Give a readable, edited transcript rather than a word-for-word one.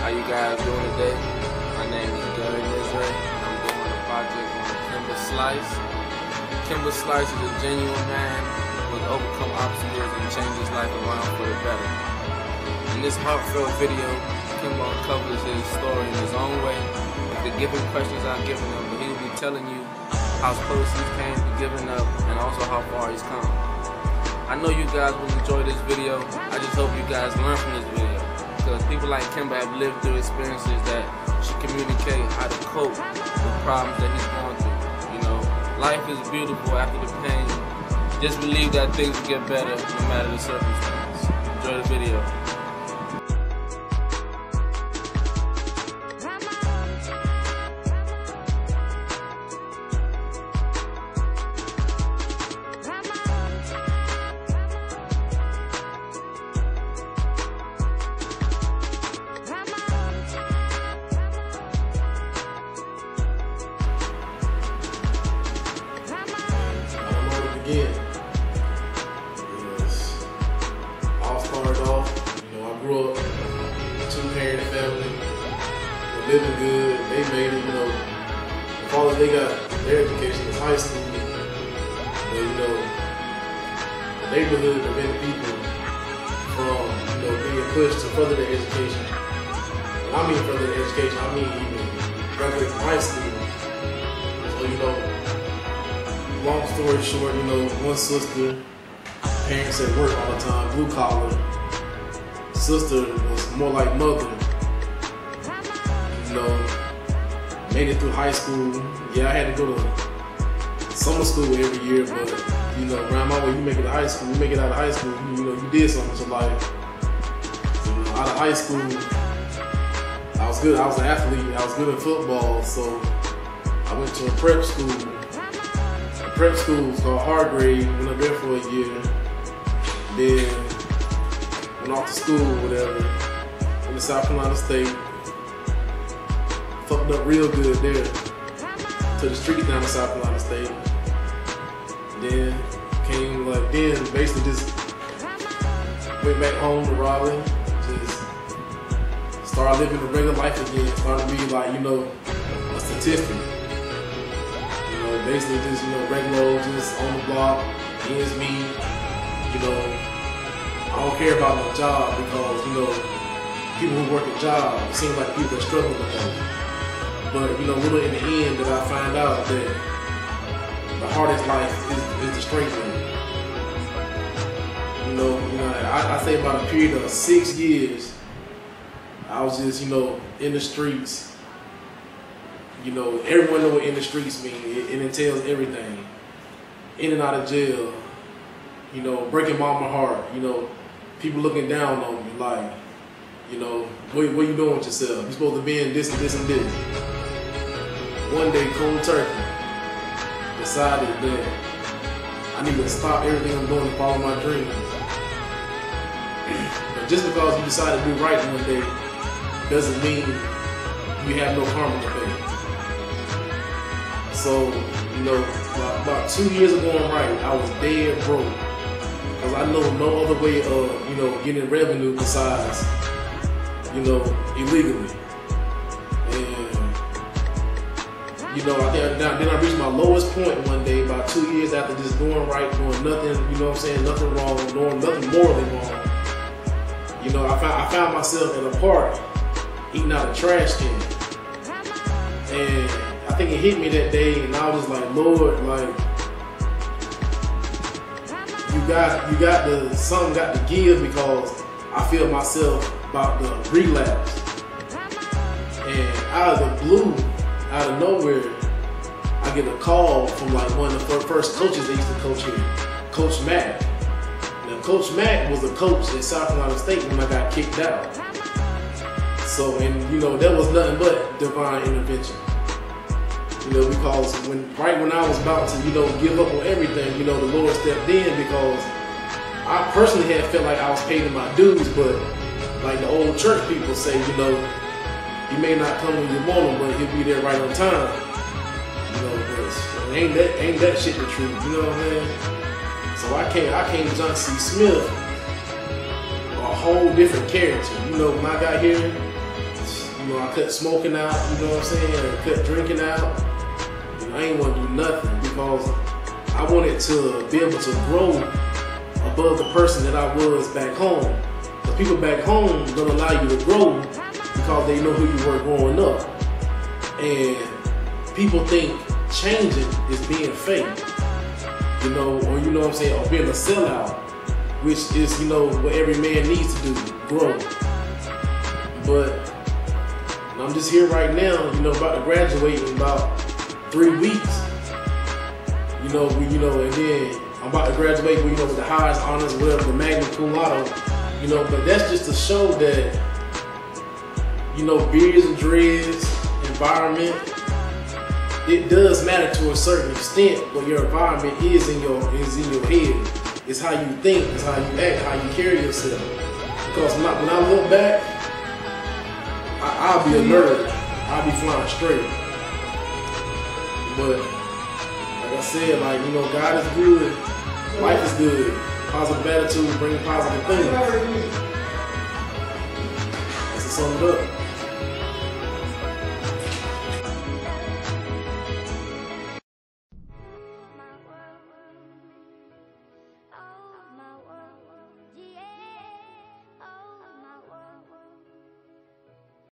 How you guys doing today? My name is Mziray, and I'm doing a project on Kemba Slice. Kemba Slice is a genuine man who has overcome obstacles and changed his life around for the better. In this heartfelt video, Kemba uncovers his story in his own way, with the given questions I've given him, but he will be telling you how close he's came to giving up and also how far he's come. I know you guys will enjoy this video. I just hope you guys learn from this video, because people like Kemba have lived through experiences that should communicate how to cope with problems that he's going through. You know, life is beautiful after the pain. Just believe that things will get better no matter the circumstance. Enjoy the video. Again, all started off, I grew up in a two-parent family, living good. They made it, the fathers, they got their education in high school, but the neighborhood prevented people from, being pushed to further their education. When I mean further their education, I mean even graduate from high school. So, long story short, one sister, parents at work all the time, blue collar. Sister was more like mother. Made it through high school. Yeah, I had to go to summer school every year, but around my way, you make it to high school, you make it out of high school, you did something to life. Out of high school, I was good. I was an athlete. I was good at football, so I went to a prep school. Prep school was called Hargrave. Went up there for a year. Then went off to school, whatever. Went to South Carolina State. Fucked up real good there. To the streets down in South Carolina State. Then basically just went back home to Raleigh. Just started living a regular life again. Started to be like, a statistic. Basically just, regular, just on the block, ends meet, I don't care about no job because, people who work a job, it seems like people are struggling with them. But, really in the end that I find out that the hardest life is the straight way. I say about a period of 6 years, I was just, in the streets. Everyone know what in the streets mean. It entails everything. In and out of jail. Breaking mama's heart. People looking down on me like, what you doing with yourself? You're supposed to be in this and this and this. One day, cold turkey, decided that I need to stop everything I'm doing and follow my dreams. But just because you decide to do right one day doesn't mean you have no karma to pay. So, about 2 years of going right, I was dead broke. Because I know no other way of, getting revenue besides, illegally. And, then I reached my lowest point one day, about 2 years after just going right, doing nothing, nothing wrong, doing nothing morally wrong. I found myself in a park, eating out a trash can. And I think it hit me that day, and I was like, Lord, something got to give, because I feel myself about to relapse. And out of the blue, out of nowhere, I get a call from one of the first coaches that used to coach here, Coach Mack. Now, Coach Mack was a coach at South Carolina State when I got kicked out. So, and that was nothing but divine intervention. Because right when I was about to, give up on everything, the Lord stepped in, because I personally had felt like I was paying my dues, but like the old church people say, he may not come when you want him, but he'll be there right on time. But ain't that shit the truth, you know what I'm saying? So I came to John C. Smith, a whole different character. When I got here, You know, I cut smoking out, you know what I'm saying? I cut drinking out. You know, I ain't want to do nothing because I wanted to be able to grow above the person that I was back home. The people back home don't allow you to grow because they know who you were growing up. And people think changing is being fake, you know, or you know what I'm saying, or being a sellout, which is, you know, what every man needs to do, grow. But I'm just here right now, you know, about to graduate in about 3 weeks. You know, and then I'm about to graduate, you know, with the highest honors, whatever, the magna cum laude, you know, but that's just to show that, you know, beards and dreads, environment, it does matter to a certain extent what your environment is in your head. It's how you think, it's how you act, how you carry yourself. Because when I look back, I'll be a nerd. I'll be flying straight. But like I said, like, you know, God is good, life is good. Positive attitude, bring positive things. That's to sum it up.